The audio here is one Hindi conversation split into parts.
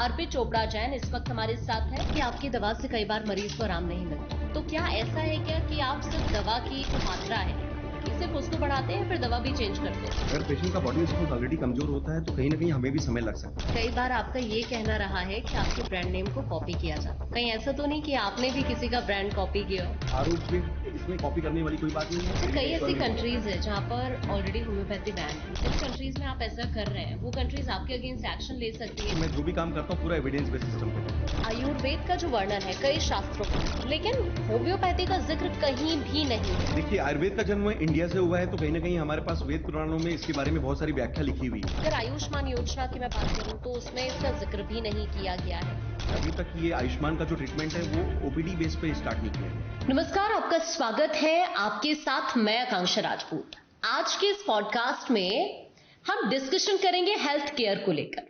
अर्पित चोपड़ा जैन इस वक्त हमारे साथ है कि आपकी दवा से कई बार मरीज को आराम नहीं मिलता। तो क्या ऐसा है क्या कि आप सिर्फ दवा की जो मात्रा है सिर्फ उसको बढ़ाते हैं फिर दवा भी चेंज करते हैं? अगर पेशेंट का बॉडी रिस्पॉन्स ऑलरेडी कमजोर होता है तो कहीं ना कहीं हमें भी समय लग सकता है। कई बार आपका ये कहना रहा है कि आपके ब्रांड नेम को कॉपी किया जाता है। कहीं ऐसा तो नहीं कि आपने भी किसी का ब्रांड कॉपी किया हो? आरोप में इसमें कॉपी करने वाली कोई बात नहीं है। तो कई ऐसी कंट्रीज है जहाँ पर ऑलरेडी होम्योपैथी बैन है। जिन कंट्रीज में आप ऐसा कर रहे हैं वो कंट्रीज आपके अगेंस्ट एक्शन ले सकती है। मैं जो भी काम करता हूँ पूरा एविडेंस बेस्ड सिस्टम पे। आयुर्वेद का जो वर्णन है कई शास्त्रों में, लेकिन होम्योपैथी का जिक्र कहीं भी नहीं है। देखिए, आयुर्वेद का जन्म इंडिया से हुआ है तो कहीं ना कहीं हमारे पास वेद पुराणों में इसके बारे में बहुत सारी व्याख्या लिखी हुई है। अगर आयुष्मान योजना की मैं बात करूं तो उसमें इसका जिक्र भी नहीं किया गया है। अभी तक ये आयुष्मान का जो ट्रीटमेंट है वो ओपीडी बेस पे स्टार्ट नहीं किया है। नमस्कार, आपका स्वागत है। आपके साथ मैं आकांक्षा राजपूत। आज के इस पॉडकास्ट में हम डिस्कशन करेंगे हेल्थ केयर को लेकर,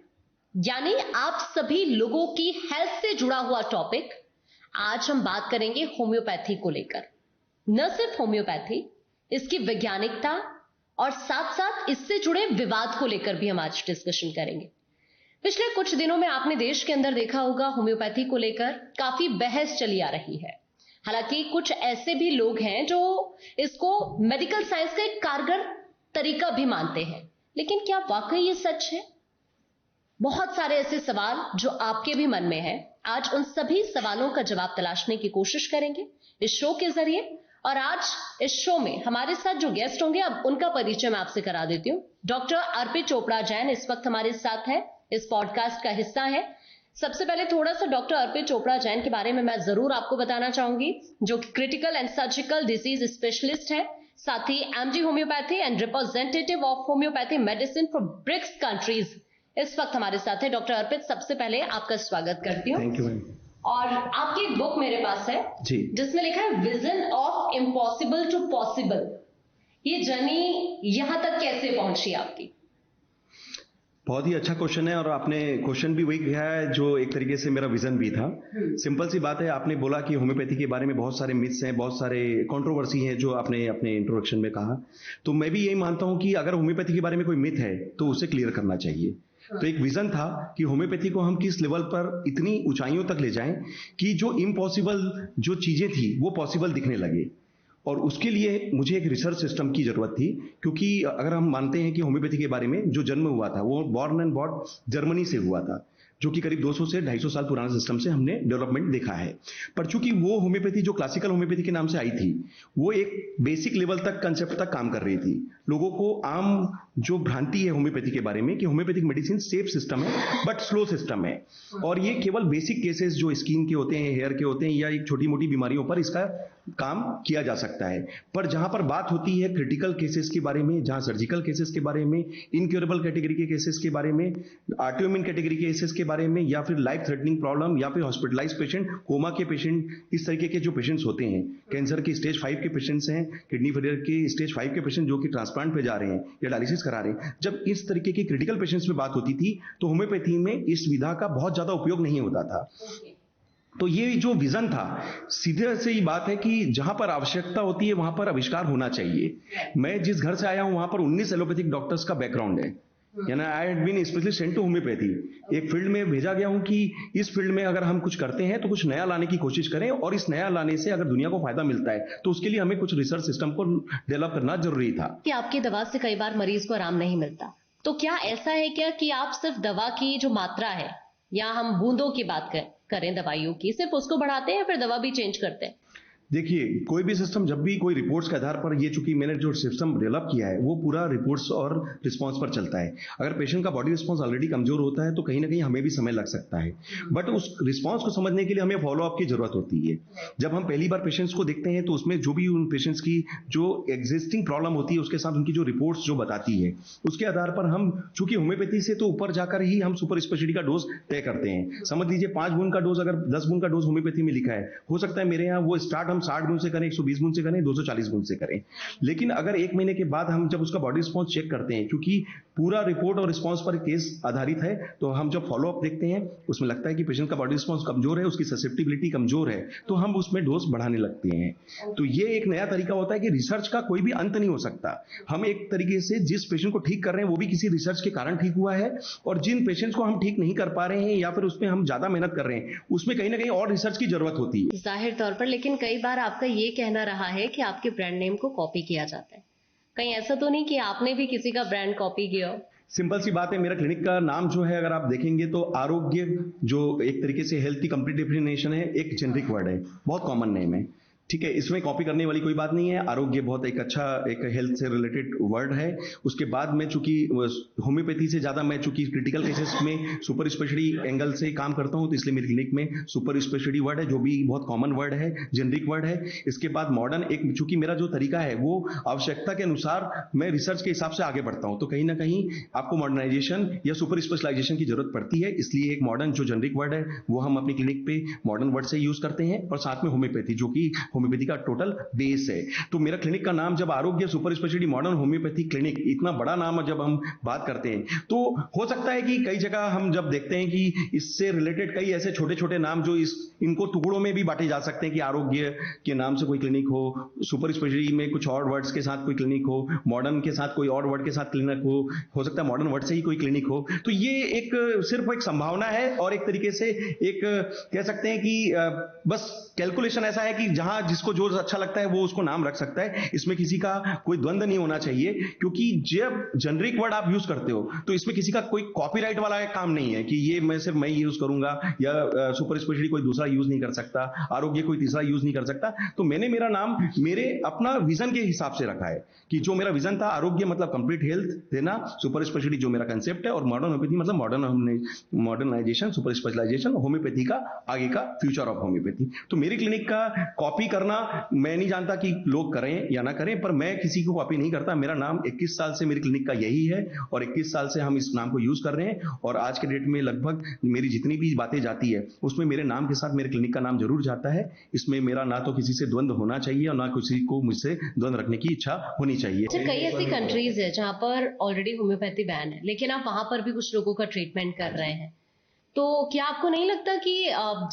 यानी आप सभी लोगों की हेल्थ से जुड़ा हुआ टॉपिक। आज हम बात करेंगे होम्योपैथी को लेकर। न सिर्फ होम्योपैथी, इसकी वैज्ञानिकता और साथ साथ इससे जुड़े विवाद को लेकर भी हम आज डिस्कशन करेंगे। पिछले कुछ दिनों में आपने देश के अंदर देखा होगा होम्योपैथी को लेकर काफी बहस चली आ रही है। हालांकि कुछ ऐसे भी लोग हैं जो इसको मेडिकल साइंस का एक कारगर तरीका भी मानते हैं, लेकिन क्या वाकई ये सच है? बहुत सारे ऐसे सवाल जो आपके भी मन में हैं। आज उन सभी सवालों का जवाब तलाशने की कोशिश करेंगे इस शो के जरिए। और आज इस शो में हमारे साथ जो गेस्ट होंगे, अब उनका परिचय मैं आपसे करा देती हूं। डॉक्टर अर्पित चोपड़ा जैन इस वक्त हमारे साथ है, इस पॉडकास्ट का हिस्सा है। सबसे पहले थोड़ा सा डॉक्टर अर्पित चोपड़ा जैन के बारे में मैं जरूर आपको बताना चाहूंगी, जो critical and surgical disease specialist है, साथ ही MD homoeopathy and representative of homoeopathy medicine for BRICS countries इस वक्त हमारे साथ है। डॉक्टर अर्पित, सबसे पहले आपका स्वागत करती हूँ। Thank you ma'am. और आपकी एक बुक मेरे पास है जी, जिसमें लिखा है vision of impossible to possible. ये जर्नी यहां तक कैसे पहुंची आपकी? बहुत ही अच्छा क्वेश्चन है और आपने क्वेश्चन भी वही किया है जो एक तरीके से मेरा विजन भी था। सिंपल सी बात है, आपने बोला कि होम्योपैथी के बारे में बहुत सारे मिथ्स हैं, बहुत सारे कंट्रोवर्सी हैं जो आपने अपने इंट्रोडक्शन में कहा। तो मैं भी यही मानता हूं कि अगर होम्योपैथी के बारे में कोई मिथ है तो उसे क्लियर करना चाहिए। तो एक विजन था कि होम्योपैथी को हम किस लेवल पर इतनी ऊंचाइयों तक ले जाएं कि जो इम्पॉसिबल जो चीजें थी वो पॉसिबल दिखने लगे। और उसके लिए मुझे एक रिसर्च सिस्टम की जरूरत थी, क्योंकि अगर हम मानते हैं कि होम्योपैथी के बारे में जो जन्म हुआ था वो बॉर्न एंड बॉट जर्मनी से हुआ था, जो कि करीब 200 से 250 साल पुराना सिस्टम से हमने डेवलपमेंट देखा है। पर चूंकि वो होम्योपैथी जो क्लासिकल होम्योपैथी के नाम से आई थी, वो एक बेसिक लेवल तक कंसेप्ट तक काम कर रही थी। लोगों को आम जो भ्रांति है होम्योपैथी के बारे में कि होम्योपैथिक मेडिसिन सेफ सिस्टम है बट स्लो सिस्टम है, और ये केवल बेसिक केसेस जो स्किन के होते हैं, हेयर के होते हैं या एक छोटी मोटी बीमारियों पर इसका काम किया जा सकता है। पर जहां पर बात होती है क्रिटिकल केसेस के बारे में, जहां सर्जिकल केसेस के बारे में, इनक्योरेबल कैटेगरी के केसेस के बारे में, ऑटोइम्यून कैटेगरी के केसेस के बारे में, या फिर लाइफ थ्रेटनिंग प्रॉब्लम, या फिर हॉस्पिटलाइज पेशेंट, कोमा के पेशेंट, इस तरीके के जो पेशेंट्स होते हैं, कैंसर के स्टेज 5 के पेशेंट्स हैं, किडनी फेलियर के स्टेज 5 के पेशेंट जो कि ट्रांसप्लांट पे जा रहे हैं या डायलिसिस करा रहे हैं, जब इस तरीके की क्रिटिकल पेशेंट्स में बात होती थी तो होम्योपैथी में इस विधा का बहुत ज्यादा उपयोग नहीं होता था। तो ये जो विजन था, सीधे से ही बात है कि जहां पर आवश्यकता होती है वहां पर आविष्कार होना चाहिए। मैं जिस घर से आया हूं वहां पर 19 एलोपैथिक डॉक्टर्स का बैकग्राउंड है, यानी I had been specially sent to homoeopathy. एक फील्ड में भेजा गया हूं कि इस फील्ड में अगर हम कुछ करते हैं तो कुछ नया लाने की कोशिश करें, और इस नया लाने से अगर दुनिया को फायदा मिलता है तो उसके लिए हमें कुछ रिसर्च सिस्टम को डेवलप करना जरूरी था। कि आपकी दवा से कई बार मरीज को आराम नहीं मिलता, तो क्या ऐसा है क्या कि आप सिर्फ दवा की जो मात्रा है, या हम बूंदों की बात करें दवाइयों की, सिर्फ उसको बढ़ाते हैं फिर दवा भी चेंज करते हैं? देखिए, कोई भी सिस्टम जब भी कोई रिपोर्ट्स के आधार पर, ये चूंकि मैंने जो सिस्टम डेवलप किया है वो पूरा रिपोर्ट्स और रिस्पांस पर चलता है। अगर पेशेंट का बॉडी रिस्पांस ऑलरेडी कमजोर होता है तो कहीं ना कहीं हमें भी समय लग सकता है, बट उस रिस्पांस को समझने के लिए हमें फॉलो अप की जरूरत होती है। जब हम पहली बार पेशेंट्स को देखते हैं तो उसमें जो भी उन पेशेंट्स की जो एग्जिस्टिंग प्रॉब्लम होती है उसके साथ उनकी जो रिपोर्ट्स जो बताती है, उसके आधार पर हम, चूंकि होम्योपैथी से तो ऊपर जाकर ही हम सुपर स्पेशलिटी का डोज तय करते हैं। समझ लीजिए 5 बूंद का डोज, अगर 10 बूंद का डोज होम्योपैथी में लिखा है, हो सकता है मेरे यहाँ वो स्टार्ट हम 60 बूंद से करें, 120 बूंद से करें, 240 बूंद से करें। लेकिन अगर 1 महीने के बाद हम जब उसका बॉडी रिस्पांस चेक करते हैं, क्योंकि पूरा रिपोर्ट और रिस्पॉन्स पर केस आधारित है, तो हम जब फॉलोअप देखते हैं उसमें लगता है कि पेशेंट का बॉडी रिस्पॉन्स कमजोर है, उसकी ससेप्टिबिलिटी कमजोर है, तो हम उसमें डोज बढ़ाने लगते हैं। तो ये एक नया तरीका होता है कि रिसर्च का कोई भी अंत नहीं हो सकता। हम एक तरीके से जिस पेशेंट को ठीक कर रहे हैं वो भी किसी रिसर्च के कारण ठीक हुआ है, और जिन पेशेंट्स को हम ठीक नहीं कर पा रहे हैं या फिर उसमें हम ज्यादा मेहनत कर रहे हैं उसमें कहीं ना कहीं और रिसर्च की जरूरत होती है। जाहिर तौर पर, लेकिन कई बार आपका ये कहना रहा है कि आपके ब्रांड नेम को कॉपी किया जाता है। कहीं ऐसा तो नहीं कि आपने भी किसी का ब्रांड कॉपी किया हो? सिंपल सी बात है, मेरा क्लिनिक का नाम जो है अगर आप देखेंगे तो आरोग्य, जो एक तरीके से हेल्थ की कंप्लीट डेफिनेशन है, एक जेनरिक वर्ड है, बहुत कॉमन नेम है, ठीक है, इसमें कॉपी करने वाली कोई बात नहीं है। आरोग्य बहुत एक अच्छा एक हेल्थ से रिलेटेड वर्ड है। उसके बाद मैं चूंकि होम्योपैथी से ज्यादा मैं चूंकि क्रिटिकल केसेस में सुपर स्पेशलिटी एंगल से काम करता हूं, तो इसलिए मेरी क्लिनिक में सुपर स्पेशलिटी वर्ड है, जो भी बहुत कॉमन वर्ड है, जेनरिक वर्ड है। इसके बाद मॉडर्न, एक चूंकि मेरा जो तरीका है वो आवश्यकता के अनुसार मैं रिसर्च के हिसाब से आगे बढ़ता हूं, तो कहीं ना कहीं आपको मॉडर्नाइजेशन या सुपर स्पेशलाइजेशन की जरूरत पड़ती है, इसलिए एक मॉडर्न जो जेनरिक वर्ड है वो हम अपनी क्लिनिक पे मॉडर्न वर्ड से यूज करते हैं, और साथ में होम्योपैथी जो कि होम्योपैथी का टोटल बेस है। तो मेरा क्लिनिक का नाम जब आरोग्य super speciality modern homeopathy clinic, इतना बड़ा नाम जब हम बात करते हैं, तो हो सकता है कि कई जगह हम जब देखते हैं कि इससे रिलेटेड कई ऐसे छोटे छोटे नाम जो इनको टुकड़ों में भी बांटे जा सकते हैं कि आरोग्य के नाम से कोई क्लिनिक हो, सुपर स्पेशलिटी में कुछ और वर्ड्स के साथ कोई क्लिनिक हो, मॉडर्न के साथ कोई और वर्ड के साथ क्लिनिक हो सकता है मॉडर्न वर्ड से ही कोई क्लिनिक हो। तो ये एक सिर्फ एक संभावना है, और एक तरीके से एक कह सकते हैं कि बस कैलकुलेशन ऐसा है कि जहां जिसको जो अच्छा लगता है वो उसको नाम रख सकता है, इसमें किसी का कोई द्वंद्व नहीं होना चाहिए, क्योंकि जब जेनरिक वर्ड आप यूज करते हो तो इसमें किसी का कोई कॉपीराइट वाला काम नहीं है कि ये मैं सिर्फ मैं यूज करूंगा, या सुपर स्पेशलिटी कोई दूसरा यूज नहीं कर सकता, आरोग्य कोई तीसरा यूज नहीं कर सकता। तो मैंने मेरा नाम मेरे अपना विजन के हिसाब से रखा है कि जो मेरा विजन था, आरोग्य मतलब कंप्लीट हेल्थ देना, सुपर स्पेशलिटी जो मेरा कंसेप्ट है, और मॉडर्न होम्योपैथी मतलब मॉडर्नाइजेशन, सुपर स्पेशलाइजेशन, होम्योपैथी का आगे का फ्यूचर ऑफ होम्योपैथी। तो मेरी क्लिनिक का कॉपी करना मैं नहीं जानता कि लोग करें या ना करें, पर मैं किसी को कॉपी नहीं करता। मेरा नाम 21 साल से मेरी क्लिनिक का यही है, और 21 साल से हम इस नाम को यूज कर रहे हैं, और आज के डेट में लगभग मेरी जितनी भी बातें जाती है उसमें मेरे नाम के साथ मेरे क्लिनिक का नाम जरूर जाता है। इसमें मेरा ना तो किसी से द्वंद्व होना चाहिए और ना किसी को मुझसे द्वंद्व रखने की इच्छा होनी चाहिए। अच्छा, कई ऐसी कंट्रीज है जहां पर ऑलरेडी होम्योपैथी बैन है, लेकिन आप वहां पर भी कुछ लोगों का ट्रीटमेंट कर रहे हैं, तो क्या आपको नहीं लगता कि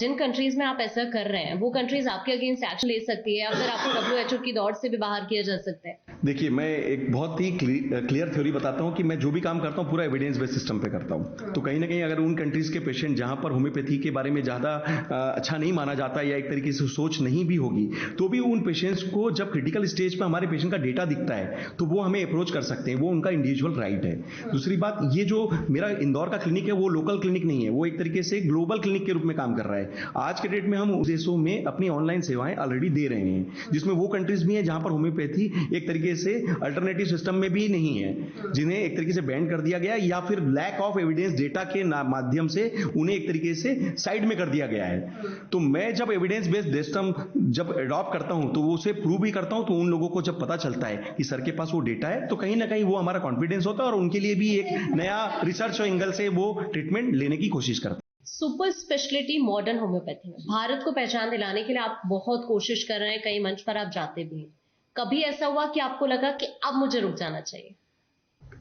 जिन कंट्रीज में आप ऐसा कर रहे हैं वो कंट्रीज आपके अगेंस्ट एक्शन ले सकती है, या फिर आपको WHO की दौड़ से भी बाहर किया जा सकता है? देखिए, मैं एक बहुत ही क्लियर थ्योरी बताता हूं कि मैं जो भी काम करता हूं पूरा एविडेंस बेस्ड सिस्टम पे करता हूं। तो कहीं ना कहीं अगर उन कंट्रीज के पेशेंट जहां पर होम्योपैथी के बारे में ज्यादा अच्छा नहीं माना जाता, या एक तरीके से सोच नहीं भी होगी, तो भी उन पेशेंट्स को जब क्रिटिकल स्टेज पर हमारे पेशेंट का डेटा दिखता है तो वो हमें अप्रोच कर सकते हैं, वो उनका इंडिविजुअल राइट है। दूसरी बात, ये जो मेरा इंदौर का क्लिनिक है वो लोकल क्लिनिक नहीं है, वो एक तरीके से ग्लोबल क्लिनिक के रूप में काम कर रहा है। आज के डेट में हम देशों में अपनी ऑनलाइन सेवाएं ऑलरेडी दे रहे हैं, जिसमें वो कंट्रीज भी हैं जहां पर होम्योपैथी एक तरीके से अल्टरनेटिव सिस्टम में भी नहीं है, जिन्हें एक तरीके से बैन कर दिया गया, या फिर लैक ऑफ एविडेंस डेटा के माध्यम से उन्हें एक तरीके से साइड में कर दिया गया है। तो मैं जब एविडेंस बेस्ड सिस्टम जब अडॉप्ट करता हूं तो वो उसे प्रूव भी करता हूं, तो उन लोगों को जब पता चलता है कि सर के पास वो डेटा है, तो कहीं ना कहीं वो हमारा कॉन्फिडेंस होता है, और उनके लिए भी एक नया रिसर्च एंगल से वो ट्रीटमेंट लेने की कोशिश करते हैं। सुपर स्पेशलिटी मॉडर्न होम्योपैथी में भारत को पहचान दिलाने के लिए आप बहुत कोशिश कर रहे हैं, कई मंच पर आप जाते भी हैं। कभी ऐसा हुआ कि आपको लगा कि अब मुझे रुक जाना चाहिए?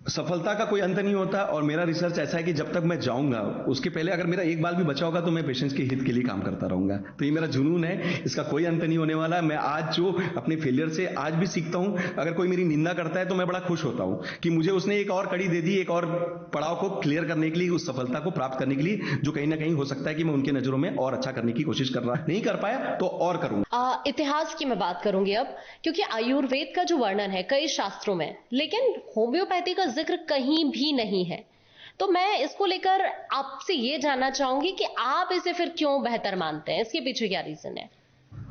सफलता का कोई अंत नहीं होता, और मेरा रिसर्च ऐसा है कि जब तक मैं जाऊंगा उसके पहले अगर मेरा एक बाल भी बचा होगा तो मैं पेशेंट्स के हित के लिए काम करता रहूंगा। तो ये मेरा जुनून है, इसका कोई अंत नहीं होने वाला। मैं आज जो अपने फेलियर से आज भी सीखता हूं, अगर कोई मेरी निंदा करता है तो मैं बड़ा खुश होता हूं कि मुझे उसने एक और कड़ी दे दी, एक और पड़ाव को क्लियर करने के लिए, उस सफलता को प्राप्त करने के लिए, जो कहीं ना कहीं हो सकता है कि मैं उनके नजरों में और अच्छा करने की कोशिश कर रहा, नहीं कर पाया तो और करूंगा। इतिहास की मैं बात करूंगी अब, क्योंकि आयुर्वेद का जो वर्णन है कई शास्त्रों में, लेकिन होम्योपैथी का जिक्र कहीं भी नहीं है। तो मैं इसको लेकर आपसे ये जानना चाहूंगी कि आप इसे फिर क्यों बेहतर मानते हैं, इसके पीछे क्या रीजन है?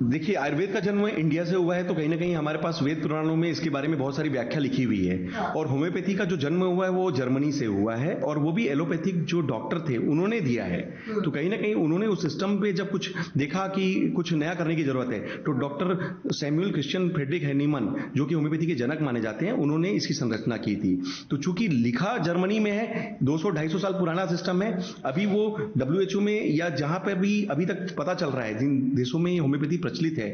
देखिए, आयुर्वेद का जन्म इंडिया से हुआ है, तो कहीं ना कहीं हमारे पास वेद पुराणों में इसके बारे में बहुत सारी व्याख्या लिखी हुई है। और होम्योपैथी का जो जन्म हुआ है वो जर्मनी से हुआ है, और वो भी एलोपैथिक जो डॉक्टर थे उन्होंने दिया है। तो कहीं ना कहीं उन्होंने उस सिस्टम पे जब कुछ देखा कि कुछ नया करने की जरूरत है, तो doctor Samuel Christian Friedrich Hahnemann, जो कि होम्योपैथी के जनक माने जाते हैं, उन्होंने इसकी संरचना की थी। तो चूंकि लिखा जर्मनी में है, 200-250 साल पुराना सिस्टम है, अभी वो WHO में या जहां पर भी अभी तक पता चल रहा है, जिन देशों में होम्योपैथी प्रचलित है,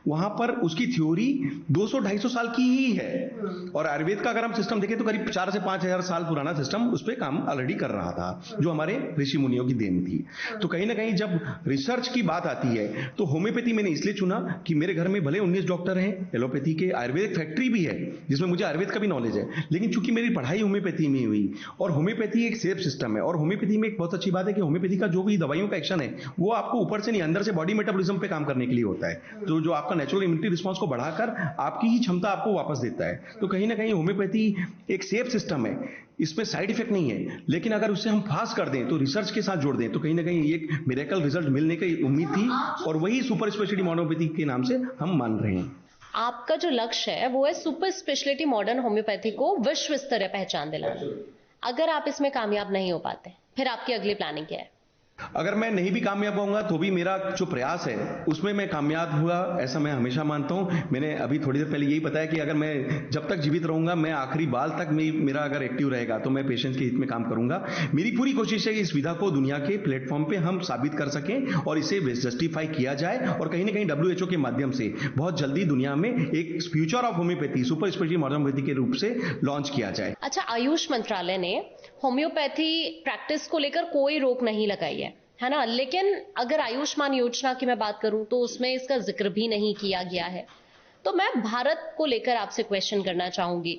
वहां पर उसकी थ्योरी 200-250 साल की ही है। और आयुर्वेद का अगर हम सिस्टम देखें तो करीब 4 से 5 हजार साल पुराना सिस्टम उस पर काम ऑलरेडी कर रहा था, जो हमारे ऋषि मुनियों की देन थी। तो कहीं ना कहीं जब रिसर्च की बात आती है तो होम्योपैथी मैंने इसलिए चुना कि मेरे घर में भले 19 डॉक्टर हैं, एलोपैथी के, आयुर्वेदिक फैक्ट्री भी है जिसमें मुझे आयुर्वेद का भी नॉलेज है, लेकिन चूंकि मेरी पढ़ाई होम्योपैथी में हुई और होम्योपैथी एक सेफ सिस्टम है, और होम्योपैथी में एक बहुत अच्छी बात है कि होम्योपैथी का जो भी दवाइयों का एक्शन है वो आपको ऊपर से नहीं अंदर से बॉडी मेटाबॉलिज्म पे काम करने के लिए होता है, तो जो आपका नेचुरल इम्यूनिटी रिस्पांस को बढ़ाकर आपकी ही क्षमता आपको वापस देता है। तो कहीं ना कहीं होम्योपैथी एक सेफ सिस्टम है, इसमें साइड इफेक्ट नहीं है, लेकिन अगर उसे हम फास्ट कर दें तो रिसर्च के साथ जोड़ दें तो कहीं ना कहीं एक मिरेकल रिजल्ट मिलने की उम्मीद थी, और वही सुपर स्पेशलिटी होम्योपैथी के नाम से हम मान रहे हैं। आपका जो लक्ष्य है वो है सुपर स्पेशलिटी मॉडर्न होम्योपैथी को विश्व स्तरीय पहचान दिलाना। अगर आप इसमें कामयाब नहीं हो पाते, फिर आपकी अगली प्लानिंग क्या है? अगर मैं नहीं भी कामयाब होऊंगा तो भी मेरा जो प्रयास है उसमें मैं कामयाब हुआ, ऐसा मैं हमेशा मानता हूं। मैंने अभी थोड़ी देर पहले यही बताया कि अगर मैं जब तक जीवित रहूंगा, मैं आखिरी बाल तक मेरा अगर एक्टिव रहेगा तो मैं पेशेंट के हित में काम करूंगा। मेरी पूरी कोशिश है कि इस विधा को दुनिया के प्लेटफॉर्म पे हम साबित कर सकें और इसे जस्टिफाई किया जाए, और कहीं ना कहीं WHO के माध्यम से बहुत जल्दी दुनिया में एक future of homeopathy, super speciality modern homeopathy के रूप से लॉन्च किया जाए। अच्छा, आयुष मंत्रालय ने होम्योपैथी प्रैक्टिस को लेकर कोई रोक नहीं लगाई है ना, लेकिन अगर आयुष्मान योजना की मैं बात करूं तो उसमें इसका जिक्र भी नहीं किया गया है। तो मैं भारत को लेकर आपसे क्वेश्चन करना चाहूंगी,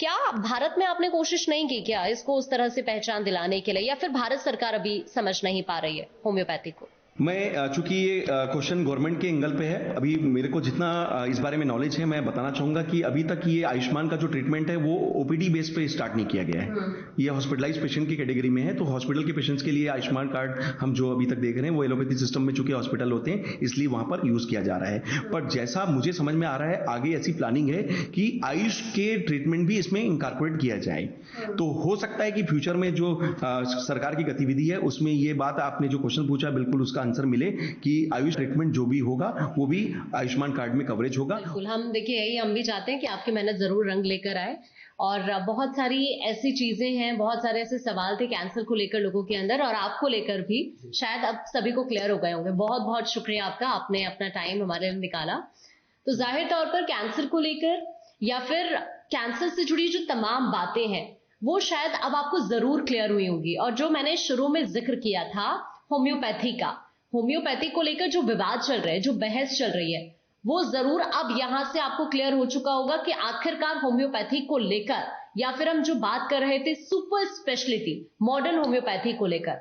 क्या भारत में आपने कोशिश नहीं की क्या इसको उस तरह से पहचान दिलाने के लिए, या फिर भारत सरकार अभी समझ नहीं पा रही है होम्योपैथी को? मैं चूंकि ये क्वेश्चन गवर्नमेंट के एंगल पे है, अभी मेरे को जितना इस बारे में नॉलेज है मैं बताना चाहूंगा कि अभी तक ये आयुष्मान का जो ट्रीटमेंट है वो ओपीडी बेस पे स्टार्ट नहीं किया गया है। ये हॉस्पिटलाइज पेशेंट की कैटेगरी में है, तो हॉस्पिटल के पेशेंट्स के लिए आयुष्मान कार्ड हम जो अभी तक देख रहे हैं वो एलोपैथी सिस्टम में चूंकि हॉस्पिटल होते हैं इसलिए वहां पर यूज किया जा रहा है। पर जैसा मुझे समझ में आ रहा है आगे ऐसी प्लानिंग है कि आयुष के ट्रीटमेंट भी इसमें इंकॉर्पोरेट किया जाए। तो हो सकता है कि फ्यूचर में जो सरकार की गतिविधि है उसमें ये बात, आपने जो क्वेश्चन पूछा बिल्कुल उसका आंसर मिले कि आयुष ट्रीटमेंट जो भी होगा वो भी आयुष्मान कार्ड में कवरेज होगा। बिल्कुल, हम देखिए यही हम भी चाहते हैं कि आपकी मेहनत जरूर रंग लेकर आए, और बहुत सारी ऐसी चीजें हैं, बहुत सारे ऐसे सवाल थे कैंसर को लेकर लोगों के अंदर, और आपको लेकर भी शायद अब सभी को क्लियर हो गए होंगे। बहुत बहुत शुक्रिया आपका, आपने अपना टाइम हमारे लिए निकाला। तो जाहिर तौर पर कैंसर को लेकर या फिर कैंसर से जुड़ी जो तमाम बातें हैं वो शायद अब आपको जरूर क्लियर हुई होंगी। और जो मैंने शुरू में जिक्र किया था होम्योपैथी का, होम्योपैथी को लेकर जो विवाद चल रहे हैं, जो बहस चल रही है, वो जरूर अब यहां से आपको क्लियर हो चुका होगा कि आखिरकार होम्योपैथी को लेकर, या फिर हम जो बात कर रहे थे सुपर स्पेशलिटी मॉडर्न होम्योपैथी को लेकर,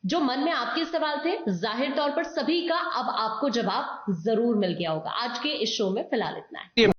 जो मन में आपके सवाल थे, जाहिर तौर पर सभी का अब आपको जवाब जरूर मिल गया होगा। आज के इस शो में फिलहाल इतना है।